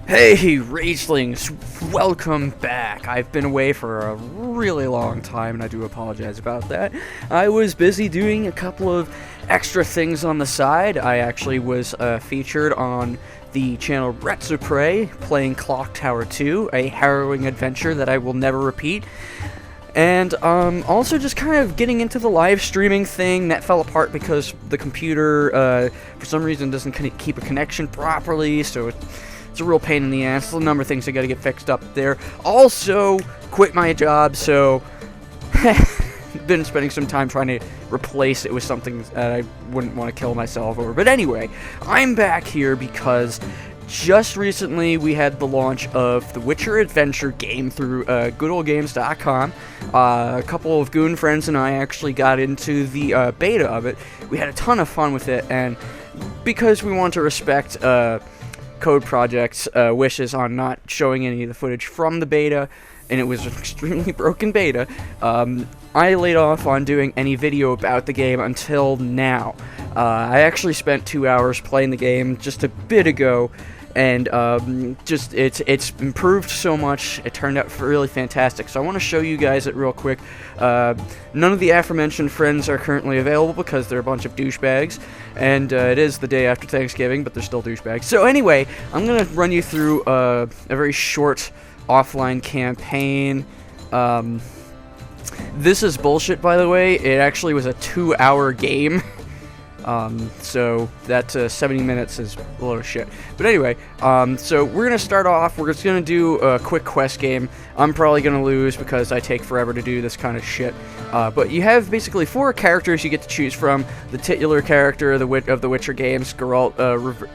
Hey, Ragelings, welcome back. I've been away for a really long time, and I do apologize about that. I was busy doing a couple of extra things on the side. I actually was featured on the channel RED playing Clock Tower 2, a harrowing adventure that I will never repeat. And also just kind of getting into the live streaming thing. That fell apart because the computer, for some reason, doesn't keep a connection properly, so it's a real pain in the ass. There's a number of things I gotta get fixed up there. Also, quit my job, so been spending some time trying to replace it with something that I wouldn't want to kill myself over. But anyway, I'm back here because just recently we had the launch of the Witcher adventure game through goodoldgames.com. A couple of goon friends and I actually got into the beta of it. We had a ton of fun with it, and because we want to respect Code Project's wishes on not showing any of the footage from the beta, and it was an extremely broken beta, I laid off on doing any video about the game until now. I actually spent 2 hours playing the game just a bit ago, and it's improved so much. It turned out really fantastic, so I want to show you guys it real quick. None of the aforementioned friends are currently available because they're a bunch of douchebags, and it is the day after Thanksgiving, but they're still douchebags. So anyway, I'm going to run you through a very short offline campaign. This is bullshit, by the way. It actually was a 2-hour game. So that 70 minutes is a load of shit. But anyway, so we're going to start off. We're just going to do a quick quest game. I'm probably going to lose because I take forever to do this kind of shit. But you have basically 4 characters you get to choose from. The titular character of the Witcher games, Geralt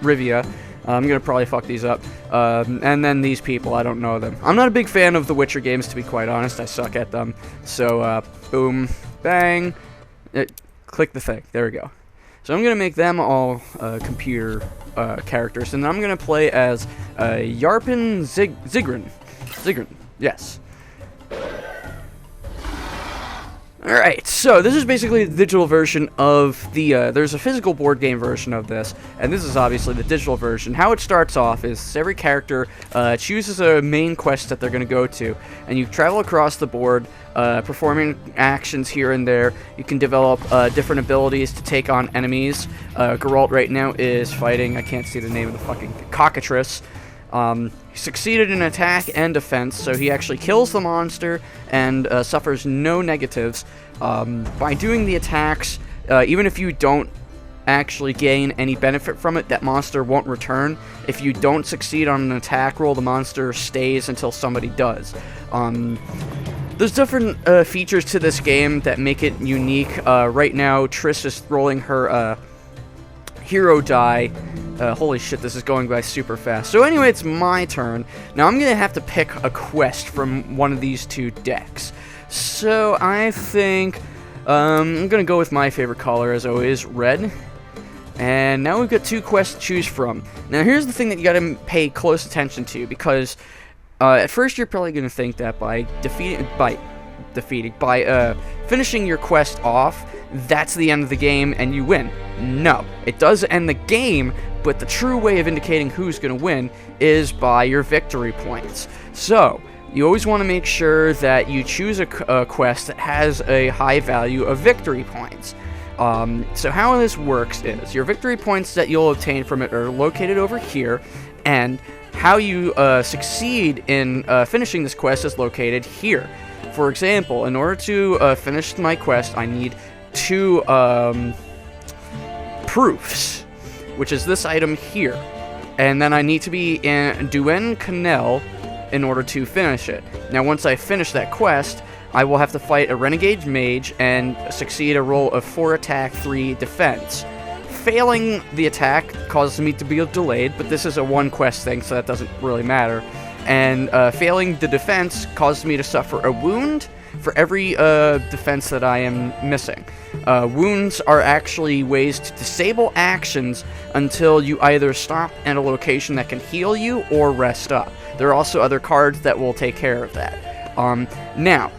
Rivia. I'm going to probably fuck these up. And then these people, I don't know them. I'm not a big fan of the Witcher games, to be quite honest. I suck at them. So, boom, bang. Click the thing. There we go. So I'm going to make them all computer characters, and I'm going to play as Yarpen Zigrin. Zigrin, yes. Alright, so this is basically the digital version of the, there's a physical board game version of this, and this is obviously the digital version. How it starts off is every character chooses a main quest that they're going to go to, and you travel across the board, performing actions here and there. You can develop different abilities to take on enemies. Geralt right now is fighting, I can't see the name of the fucking cockatrice. He succeeded in attack and defense, so he actually kills the monster and suffers no negatives. By doing the attacks, even if you don't actually gain any benefit from it, that monster won't return. If you don't succeed on an attack roll, the monster stays until somebody does. There's different features to this game that make it unique. Right now, Triss is rolling her hero die. Holy shit, this is going by super fast. So anyway, it's my turn. Now I'm going to have to pick a quest from one of these 2 decks. So I think I'm going to go with my favorite color, as always, red. And now we've got 2 quests to choose from. Now here's the thing that you got to pay close attention to, because at first you're probably going to think that by finishing your quest off, that's the end of the game and you win. No, it does end the game, but the true way of indicating who's going to win is by your victory points. So, you always want to make sure that you choose a quest that has a high value of victory points. So how this works is, your victory points that you'll obtain from it are located over here, and how you succeed in finishing this quest is located here. For example, in order to finish my quest, I need 2 proofs, which is this item here. And then I need to be in Duen Canel in order to finish it. Now, once I finish that quest, I will have to fight a renegade mage and succeed a roll of 4 attack, 3 defense. Failing the attack causes me to be delayed, but this is a 1 quest thing, so that doesn't really matter. And failing the defense causes me to suffer a wound for every defense that I am missing. Wounds are actually ways to disable actions until you either stop at a location that can heal you or rest up. There are also other cards that will take care of that. Now,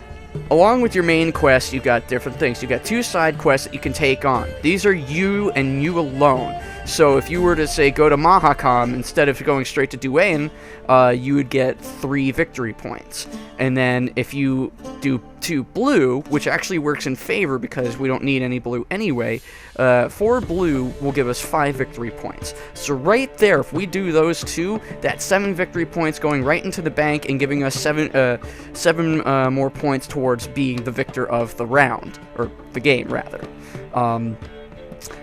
along with your main quest, you've got different things. You've got 2 side quests that you can take on. These are you and you alone. So if you were to say go to Mahakam instead of going straight to Duane, you would get 3 victory points. And then if you do 2 blue, which actually works in favor because we don't need any blue anyway, 4 blue will give us 5 victory points. So right there, if we do those 2, that's 7 victory points going right into the bank and giving us 7 more points towards being the victor of the round, or the game rather.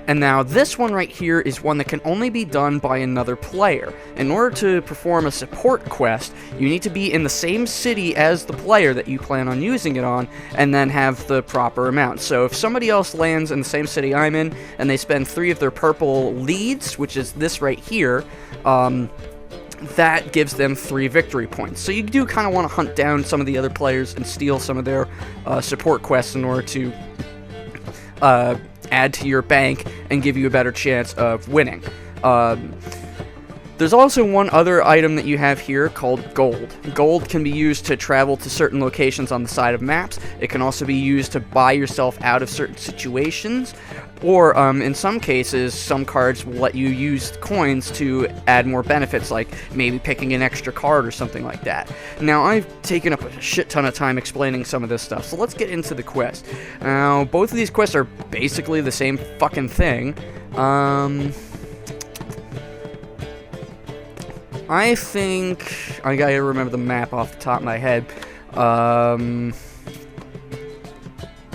And now this one right here is one that can only be done by another player. In order to perform a support quest, you need to be in the same city as the player that you plan on using it on, and then have the proper amount. So if somebody else lands in the same city I'm in, and they spend 3 of their purple leads, which is this right here, that gives them 3 victory points. So you do kind of want to hunt down some of the other players and steal some of their support quests in order to add to your bank and give you a better chance of winning. There's also one other item that you have here called gold. Gold can be used to travel to certain locations on the side of maps. It can also be used to buy yourself out of certain situations, or in some cases, some cards will let you use coins to add more benefits, like maybe picking an extra card or something like that. Now, I've taken up a shit ton of time explaining some of this stuff, so let's get into the quest. Now, both of these quests are basically the same fucking thing. I think I gotta remember the map off the top of my head.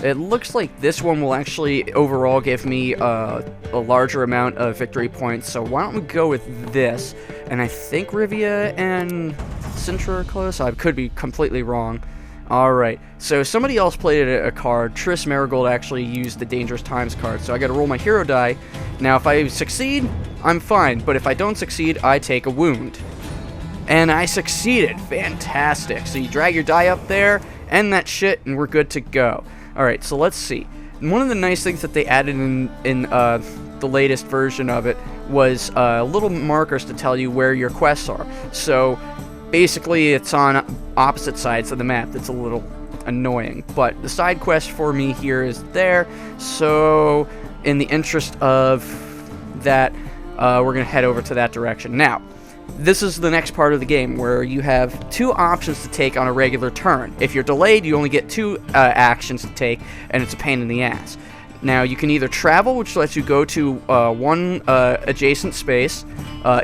It looks like this one will actually overall give me a larger amount of victory points, so why don't we go with this? And I think Rivia and Sintra are close. I could be completely wrong. Alright, so somebody else played a card. Triss Marigold actually used the Dangerous Times card, so I gotta roll my hero die. Now, if I succeed, I'm fine, but if I don't succeed, I take a wound. And I succeeded. Fantastic. So you drag your die up there, end that shit, and we're good to go. Alright, so let's see. One of the nice things that they added in the latest version of it was little markers to tell you where your quests are. So basically, it's on opposite sides of the map. That's a little annoying. But the side quest for me here is there. So in the interest of that, we're going to head over to that direction. Now, this is the next part of the game where you have 2 options to take on a regular turn. If you're delayed, you only get 2 actions to take, and it's a pain in the ass. Now, you can either travel, which lets you go to one adjacent space,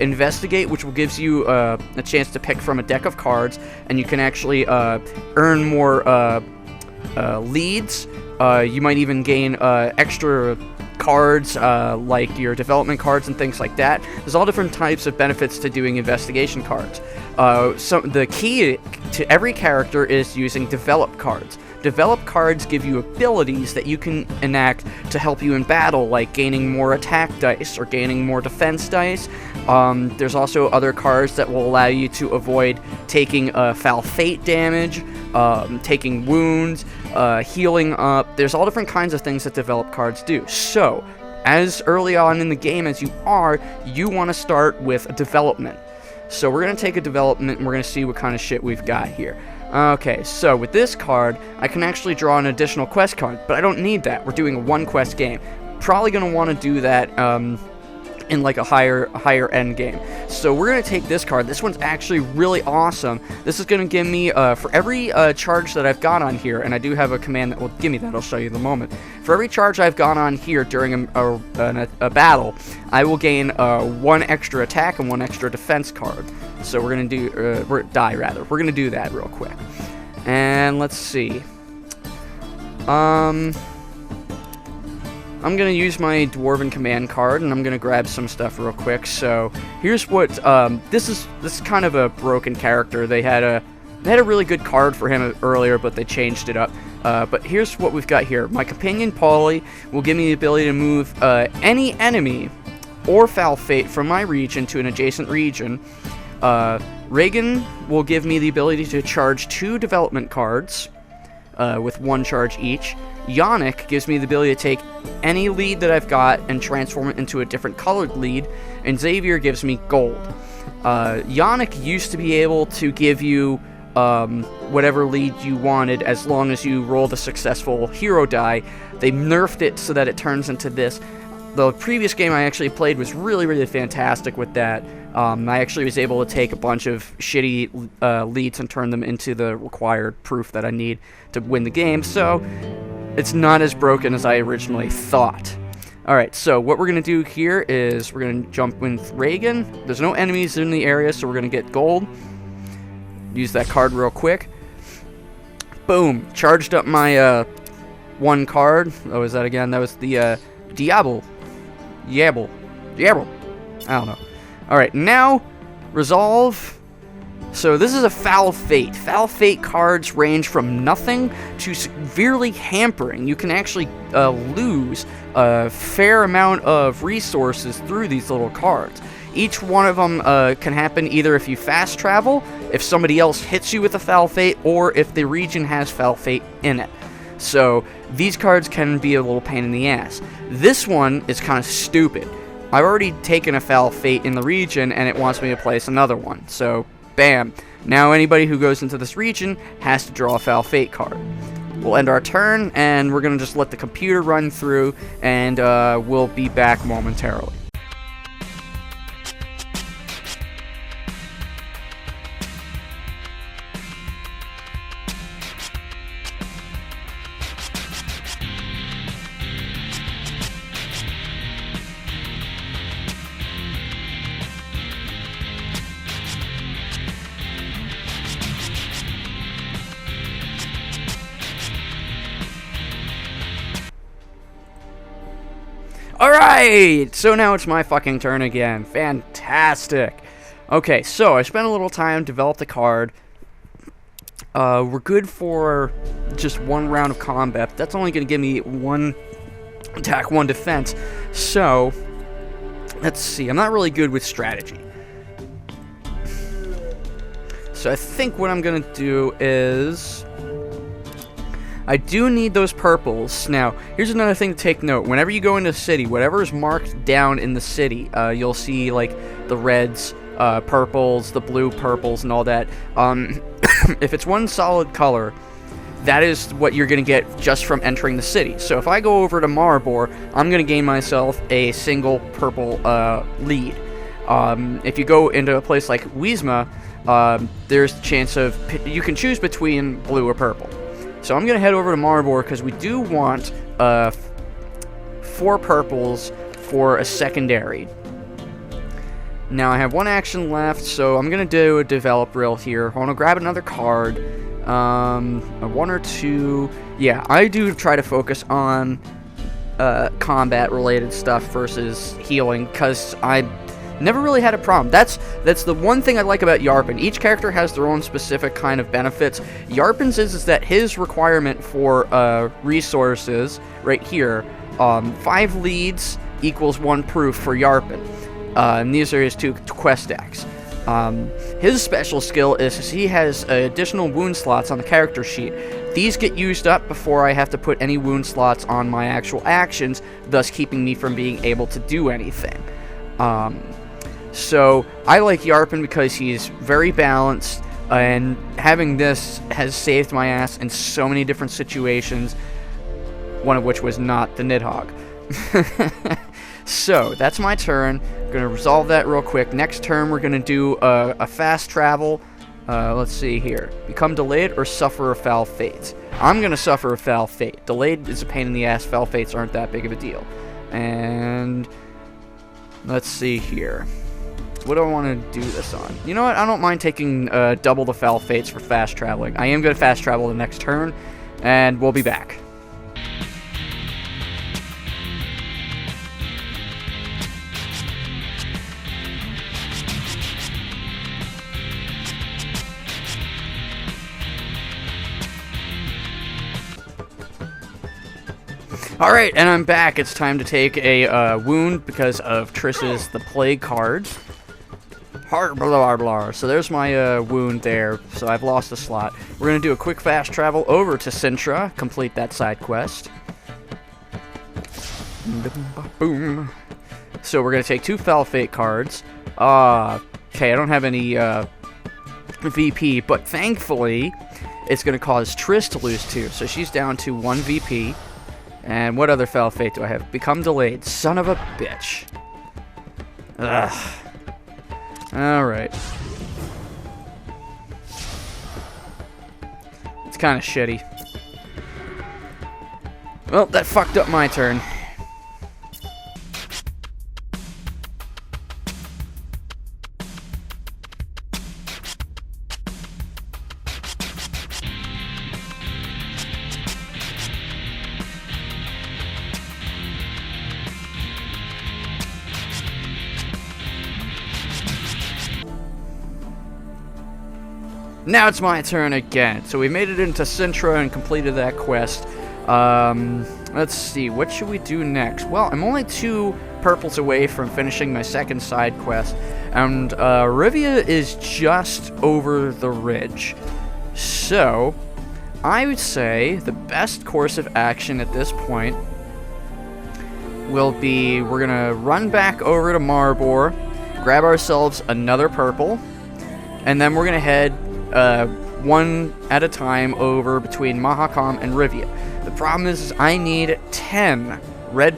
investigate, which will gives you a chance to pick from a deck of cards, and you can actually earn more leads. You might even gain extra cards, like your development cards and things like that. There's all different types of benefits to doing investigation cards. So the key to every character is using develop cards. Develop cards give you abilities that you can enact to help you in battle, like gaining more attack dice or gaining more defense dice. There's also other cards that will allow you to avoid taking foul fate damage, taking wounds, healing up. There's all different kinds of things that develop cards do. So, as early on in the game as you want to start with a development. So we're going to take a development and we're going to see what kind of shit we've got here. Okay, so with this card, I can actually draw an additional quest card, but I don't need that. We're doing a 1 quest game. Probably going to want to do that in like a higher end game. So we're going to take this card. This one's actually really awesome. This is going to give me, for every charge that I've got on here, and I do have a command that will give me that, I'll show you in a moment. For every charge I've got on here during a battle, I will gain 1 extra attack and 1 extra defense card. So we're going to do, We're going to do that real quick. And let's see. I'm going to use my Dwarven Command card, and I'm going to grab some stuff real quick. So, here's what, this is kind of a broken character. They had a really good card for him earlier, but they changed it up. But here's what we've got here. My companion, Polly, will give me the ability to move any enemy or foul fate from my region to an adjacent region. Reagan will give me the ability to charge 2 development cards, with 1 charge each. Yannick gives me the ability to take any lead that I've got and transform it into a different colored lead, and Xavier gives me gold. Yannick used to be able to give you whatever lead you wanted as long as you rolled a successful hero die. They nerfed it so that it turns into this. the previous game I actually played was really, really fantastic with that. I actually was able to take a bunch of shitty leads and turn them into the required proof that I need to win the game, so it's not as broken as I originally thought. Alright, so what we're going to do here is we're going to jump with Reagan. There's no enemies in the area, so we're going to get gold. Use that card real quick. Boom! Charged up my one card. Oh, is that again? That was the Diablo. Yabble. I don't know. Alright, now resolve. So this is a Foul Fate. Foul Fate cards range from nothing to severely hampering. You can actually lose a fair amount of resources through these little cards. Each one of them can happen either if you fast travel, if somebody else hits you with a Foul Fate, or if the region has Foul Fate in it. So these cards can be a little pain in the ass. This one is kind of stupid. I've already taken a Foul Fate in the region, and it wants me to place another one. So bam. Now anybody who goes into this region has to draw a Foul Fate card. We'll end our turn, and we're going to just let the computer run through, and we'll be back momentarily. Alright, so now it's my fucking turn again. Fantastic. Okay, so I spent a little time, developed the card. We're good for just one round of combat. That's only going to give me one attack, one defense. So, let's see. I'm not really good with strategy. So I think what I'm going to do is I do need those purples. Now, here's another thing to take note. Whenever you go into a city, whatever is marked down in the city, you'll see, like, the reds, purples, the blue purples, and all that. If it's one solid color, that is what you're going to get just from entering the city. So if I go over to Maribor, I'm going to gain myself a single purple lead. If you go into a place like Wisma, there's a chance of... you can choose between blue or purple. So I'm going to head over to Maribor because we do want 4 purples for a secondary. Now I have one action left, so I'm going to do a develop reel here. I want to grab another card. A 1 or 2. Yeah, I do try to focus on combat-related stuff versus healing because I never really had a problem. That's the one thing I like about Yarpen. Each character has their own specific kind of benefits. Yarpen's is that his requirement for resources, right here, 5 leads equals 1 proof for Yarpen. And these are his 2 quest decks. His special skill is he has additional wound slots on the character sheet. These get used up before I have to put any wound slots on my actual actions, thus keeping me from being able to do anything. So, I like Yarpen because he's very balanced, and having this has saved my ass in so many different situations, one of which was not the Nidhogg. So, that's my turn. I'm going to resolve that real quick. Next turn, we're going to do a fast travel. Let's see here. Become delayed or suffer a foul fate. I'm going to suffer a foul fate. Delayed is a pain in the ass. Foul fates aren't that big of a deal. And let's see here. What do I want to do this on? You know what? I don't mind taking double the foul fates for fast traveling. I am going to fast travel the next turn, and we'll be back. Alright, and I'm back. It's time to take a wound because of Triss's The Plague card. Blah, blah, blah. So there's my wound there. So I've lost a slot. We're going to do a quick fast travel over to Sintra, complete that side quest. Boom. So we're going to take 2 Foul Fate cards. Okay, I don't have any VP, but thankfully it's going to cause Triss to lose 2. So she's down to 1 VP. And what other foul fate do I have? Become delayed. Son of a bitch. Ugh. Alright. It's kind of shitty. Well, that fucked up my turn. Now it's my turn again. So we made it into Sintra and completed that quest. Let's see, what should we do next? Well, I'm only 2 purples away from finishing my second side quest, and Rivia is just over the ridge. So, I would say the best course of action at this point will be, we're gonna run back over to Marbor, grab ourselves another purple, and then we're gonna head one at a time over between Mahakam and Rivia. The problem is I need 10 red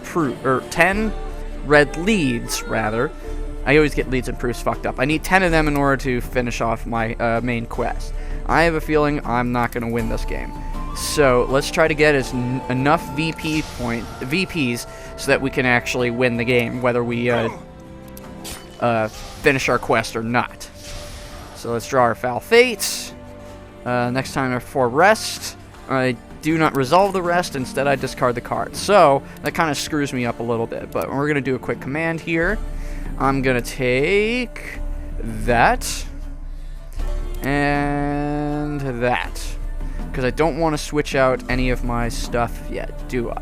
leads, rather. I always get leads and proofs fucked up. I need 10 of them in order to finish off my main quest. I have a feeling I'm not going to win this game. So let's try to get enough VPs so that we can actually win the game, whether we finish our quest or not. So let's draw our foul fates. Next time for rest, I do not resolve the rest. Instead, I discard the card. So that kind of screws me up a little bit. But we're going to do a quick command here. I'm going to take that and that, because I don't want to switch out any of my stuff yet, do I?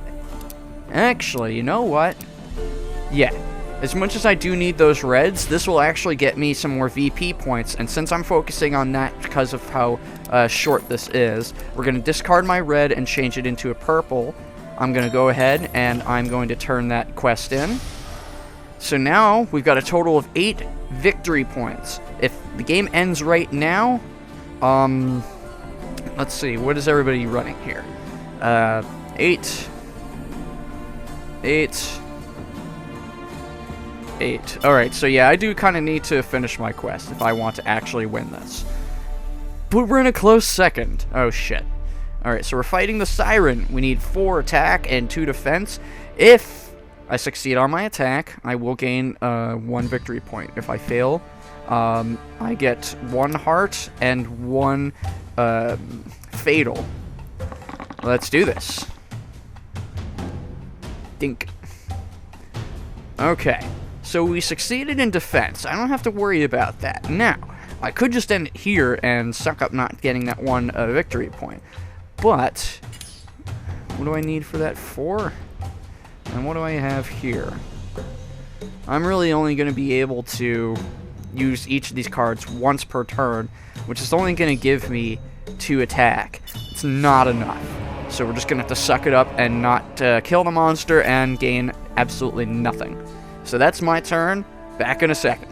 Actually, you know what? Yeah. As much as I do need those reds, this will actually get me some more VP points, and since I'm focusing on that because of how short this is, we're going to discard my red and change it into a purple. I'm going to go ahead and I'm going to turn that quest in. So now we've got a total of 8 victory points. If the game ends right now, let's see, what is everybody running here? 8. 8. Alright, so yeah, I do kind of need to finish my quest if I want to actually win this. But we're in a close second. Oh, shit. Alright, so we're fighting the Siren. We need 4 attack and 2 defense. If I succeed on my attack, I will gain 1 victory point. If I fail, I get 1 heart and 1 fatal. Let's do this. Dink. Okay. So we succeeded in defense. I don't have to worry about that. Now, I could just end it here and suck up not getting that 1 victory point. But, what do I need for that? 4? And what do I have here? I'm really only going to be able to use each of these cards once per turn, which is only going to give me 2 attack. It's not enough. So we're just going to have to suck it up and not kill the monster and gain absolutely nothing. So that's my turn. Back in a second.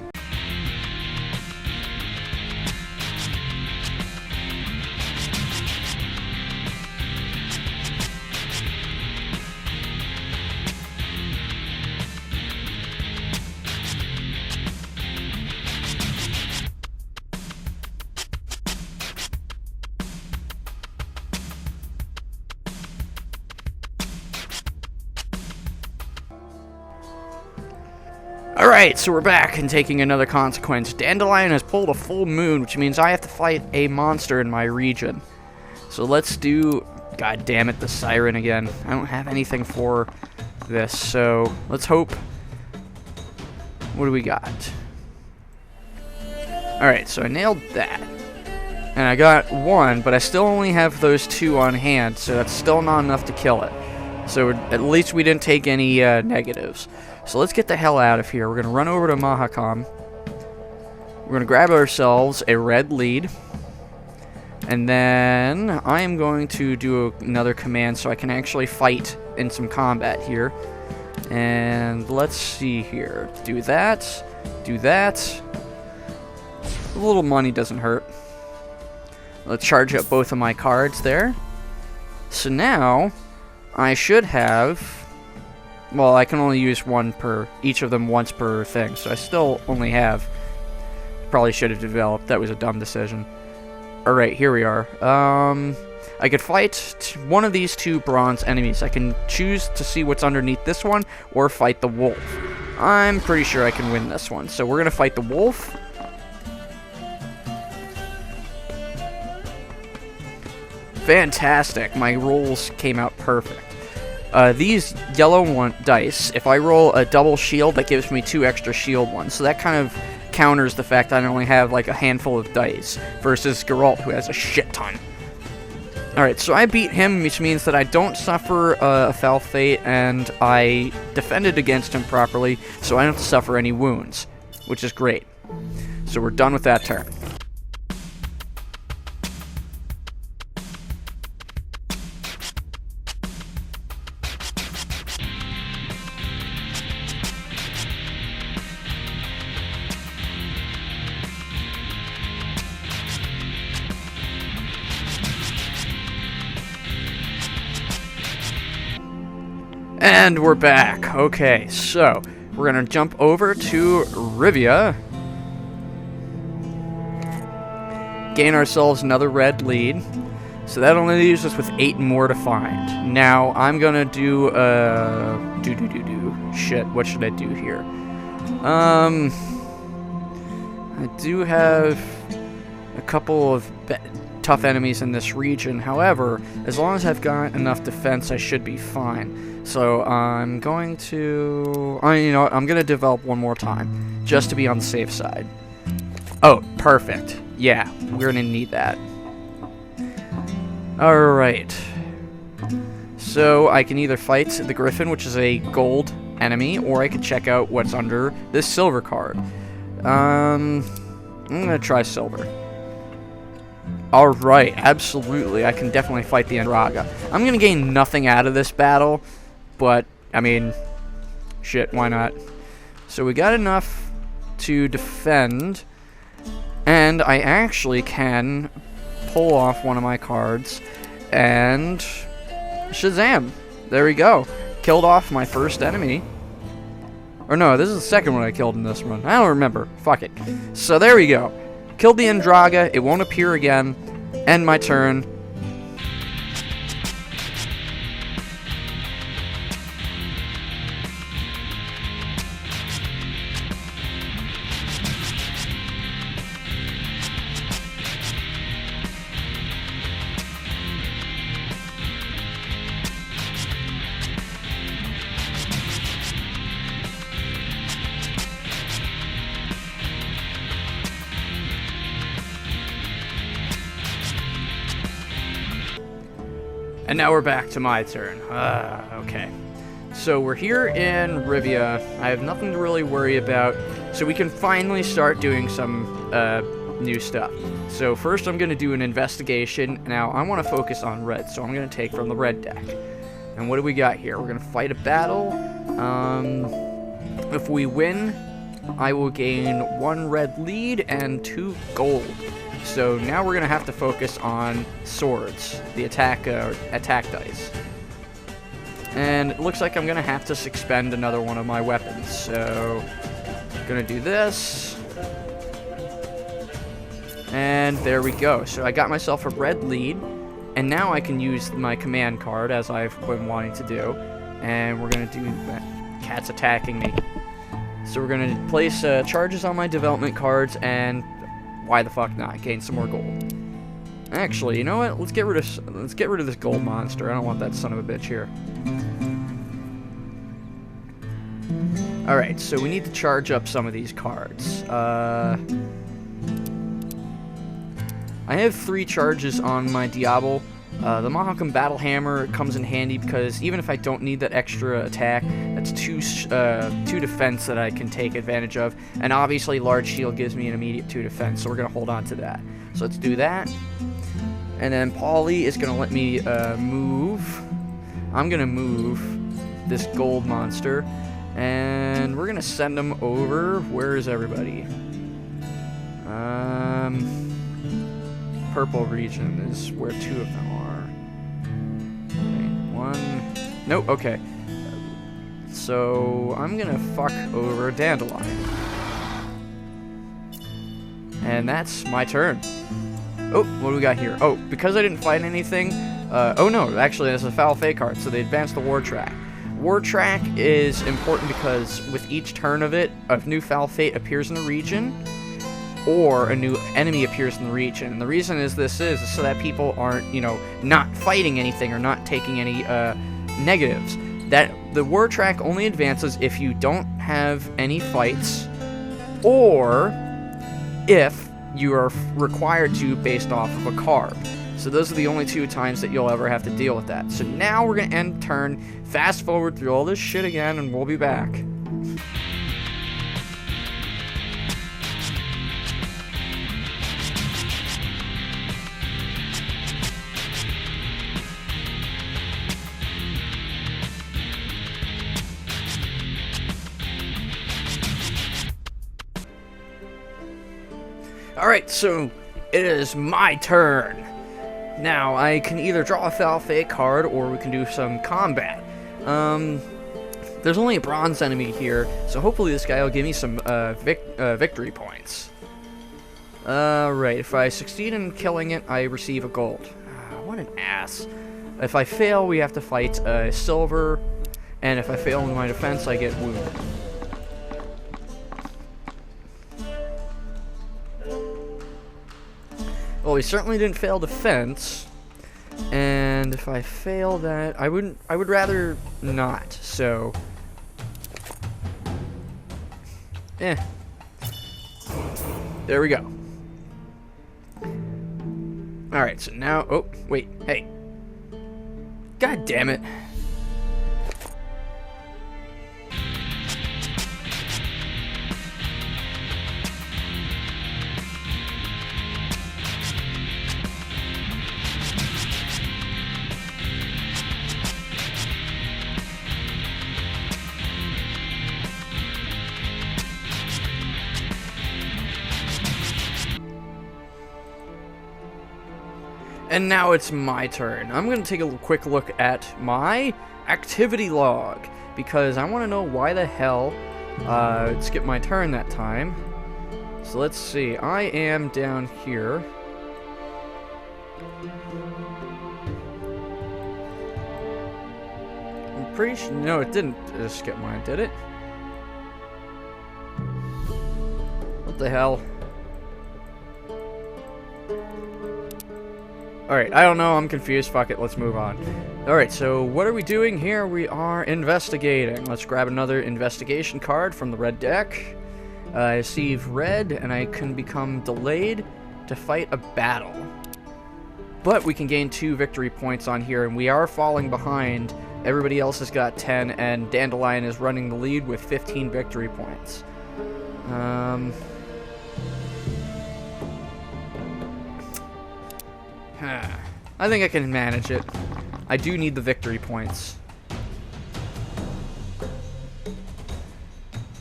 Alright, so we're back and taking another consequence. Dandelion has pulled a full moon, which means I have to fight a monster in my region. So let's do, god damn it, the Siren again. I don't have anything for this, so let's hope. What do we got? Alright, so I nailed that. And I got 1, but I still only have those 2 on hand, so that's still not enough to kill it. So at least we didn't take any negatives. So let's get the hell out of here. We're going to run over to Mahakam. We're going to grab ourselves a red lead. And then I am going to do another command so I can actually fight in some combat here. And let's see here. Do that. Do that. A little money doesn't hurt. Let's charge up both of my cards there. So now, I should have... Well, I can only use one per... each of them once per thing, so I still only have... Probably should have developed. That was a dumb decision. Alright, here we are. I could fight one of these two bronze enemies. I can choose to see what's underneath this one, or fight the wolf. I'm pretty sure I can win this one, so we're gonna fight the wolf. Fantastic. My rolls came out perfect. These yellow dice, if I roll a double shield, that gives me 2 extra shield ones. So that kind of counters the fact that I only have like a handful of dice versus Geralt, who has a shit ton. Alright, so I beat him, which means that I don't suffer a foul fate, and I defended against him properly, so I don't suffer any wounds, which is great. So we're done with that turn. And we're back. Okay, so we're gonna jump over to Rivia. Gain ourselves another red lead. So that only leaves us with 8 more to find. Now I'm gonna do shit. What should I do here? I do have a couple of tough enemies in this region. However, as long as I've got enough defense, I should be fine. So I'm going to, you know what, I'm gonna develop one more time, just to be on the safe side. Oh, perfect. Yeah, we're gonna need that. Alright. So I can either fight the Griffin, which is a gold enemy, or I can check out what's under this silver card. I'm gonna try silver. Alright, absolutely. I can definitely fight the Andraga. I'm gonna gain nothing out of this battle, but, I mean, shit, why not? So we got enough to defend, and I actually can pull off one of my cards, and Shazam! There we go. Killed off my first enemy. Or no, this is the second one I killed in this run. I don't remember. Fuck it. So there we go. Killed the Andraga. It won't appear again. End my turn. And now we're back to my turn. Okay. So we're here in Rivia. I have nothing to really worry about. So we can finally start doing some new stuff. So first I'm going to do an investigation. Now I want to focus on red. So I'm going to take from the red deck. And what do we got here? We're going to fight a battle. If we win, I will gain 1 red lead and 2 gold. So now we're going to have to focus on swords, the attack dice. And it looks like I'm going to have to expend another one of my weapons. So I'm going to do this. And there we go. So I got myself a red lead. And now I can use my command card, as I've been wanting to do. And we're going to do that. Cat's attacking me. So we're going to place charges on my development cards, and why the fuck not? Gain some more gold. Actually, you know what? Let's get rid of this gold monster. I don't want that son of a bitch here. Alright, so we need to charge up some of these cards. I have 3 charges on my Diablo. The Mahakam Battle Hammer comes in handy because even if I don't need that extra attack, that's 2 defense that I can take advantage of. And obviously, Large Shield gives me an immediate 2 defense, so we're going to hold on to that. So let's do that. And then Polly is going to let me move. I'm going to move this gold monster. And we're going to send them over. Where is everybody? Purple region is where 2 of them are. Okay, 1, Nope, okay. So, I'm gonna fuck over a Dandelion. And that's my turn. Oh, what do we got here? Oh, because I didn't fight anything... oh no, actually there's a Foul Fate card, so they advanced the War Track. War Track is important because with each turn of it, a new Foul Fate appears in the region, or a new enemy appears in the region. And the reason this is so that people aren't, you know, not fighting anything or not taking any negatives. That the War Track only advances if you don't have any fights, or if you are required to based off of a carb. So those are the only 2 times that you'll ever have to deal with that. So now we're going to end turn, fast forward through all this shit again, and we'll be back. Alright, so it is my turn. Now, I can either draw a Foul Fate card, or we can do some combat. There's only a bronze enemy here, so hopefully this guy will give me some victory points. Right, if I succeed in killing it, I receive a gold. What an ass. If I fail, we have to fight silver, and if I fail in my defense, I get wounded. Well, we certainly didn't fail defense, and if I fail that, I would rather not, so... There we go. Alright, so now... Oh, wait, hey. God damn it. And now it's my turn. I'm going to take a quick look at my activity log, because I want to know why the hell it skipped my turn that time. So let's see. I am down here. I'm pretty sure... No, it didn't skip mine, did it? What the hell? Alright, I don't know, I'm confused, fuck it, let's move on. Alright, so what are we doing here? We are investigating. Let's grab another investigation card from the red deck. I receive red, and I can become delayed to fight a battle. But we can gain 2 victory points on here, and we are falling behind. Everybody else has got 10, and Dandelion is running the lead with 15 victory points. I think I can manage it. I do need the victory points.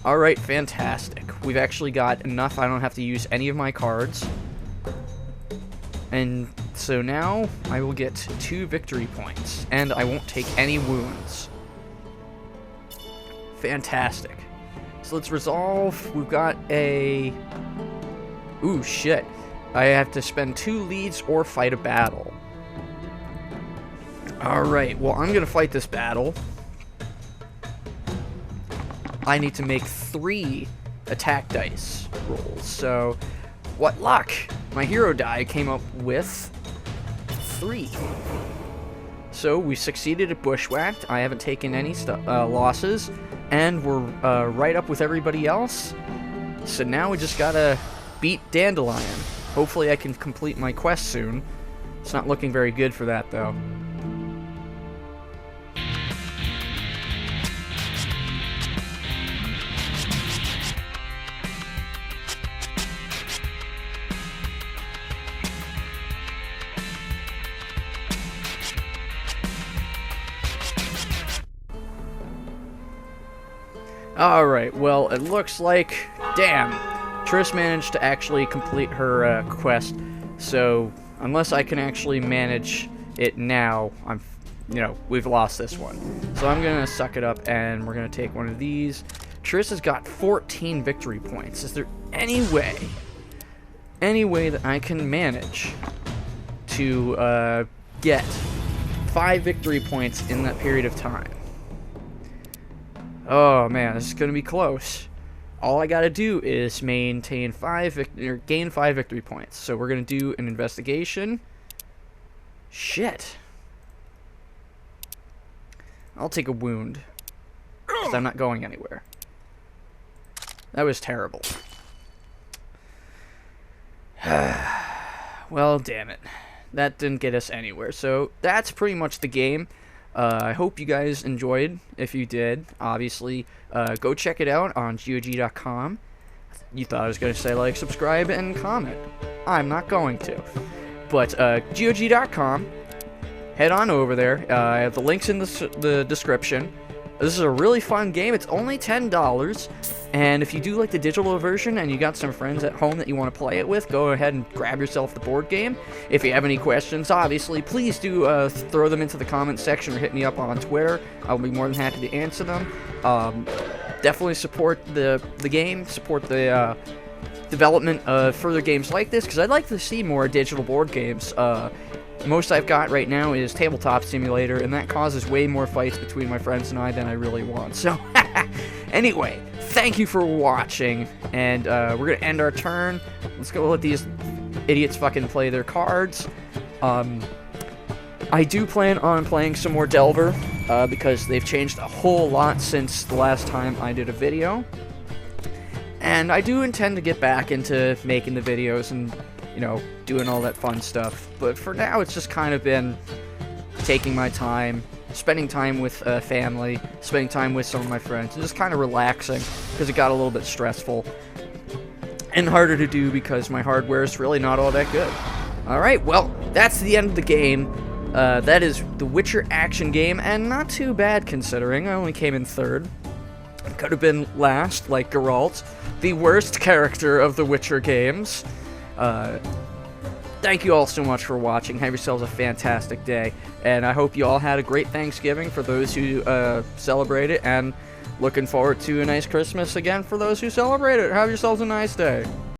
Alright, fantastic. We've actually got enough, I don't have to use any of my cards. And so now I will get 2 victory points, and I won't take any wounds. Fantastic. So let's resolve. We've got a... Ooh, shit. I have to spend 2 leads or fight a battle. Alright, well, I'm going to fight this battle. I need to make 3 attack dice rolls. So, what luck! My hero die came up with 3. So, we succeeded at Bushwhacked. I haven't taken any losses. And we're right up with everybody else. So now we just gotta beat Dandelion. Hopefully I can complete my quest soon. It's not looking very good for that, though. Alright, well, it looks like... Damn! Triss managed to actually complete her quest, so unless I can actually manage it now, we've lost this one. So I'm gonna suck it up, and we're gonna take one of these. Triss has got 14 victory points. Is there any way that I can manage to get 5 victory points in that period of time? Oh man, this is gonna be close. All I gotta do is maintain gain 5 victory points. So we're gonna do an investigation. Shit. I'll take a wound, because I'm not going anywhere. That was terrible. Well, damn it. That didn't get us anywhere. So that's pretty much the game. I hope you guys enjoyed. If you did, obviously, go check it out on GOG.com. You thought I was going to say like, subscribe, and comment. I'm not going to. But GOG.com, head on over there. I have the links in the description. This is a really fun game. It's only $10. And if you do like the digital version and you got some friends at home that you want to play it with, go ahead and grab yourself the board game. If you have any questions, obviously, please do throw them into the comments section or hit me up on Twitter. I'll be more than happy to answer them. Definitely support the game, support the development of further games like this, because I'd like to see more digital board games. Most I've got right now is Tabletop Simulator, and that causes way more fights between my friends and I than I really want. So, anyway, thank you for watching, and we're going to end our turn. Let's go let these idiots fucking play their cards. I do plan on playing some more Delver, because they've changed a whole lot since the last time I did a video. And I do intend to get back into making the videos and, doing all that fun stuff. But for now, it's just kind of been taking my time, spending time with family, spending time with some of my friends, and just kind of relaxing, because it got a little bit stressful and harder to do because my hardware is really not all that good. Alright, well, that's the end of the game. That is the Witcher action game, and not too bad considering. I only came in 3rd. Could have been last, like Geralt, the worst character of the Witcher games. Thank you all so much for watching. Have yourselves a fantastic day, and I hope you all had a great Thanksgiving for those who celebrate it, and looking forward to a nice Christmas again for those who celebrate it. Have yourselves a nice day.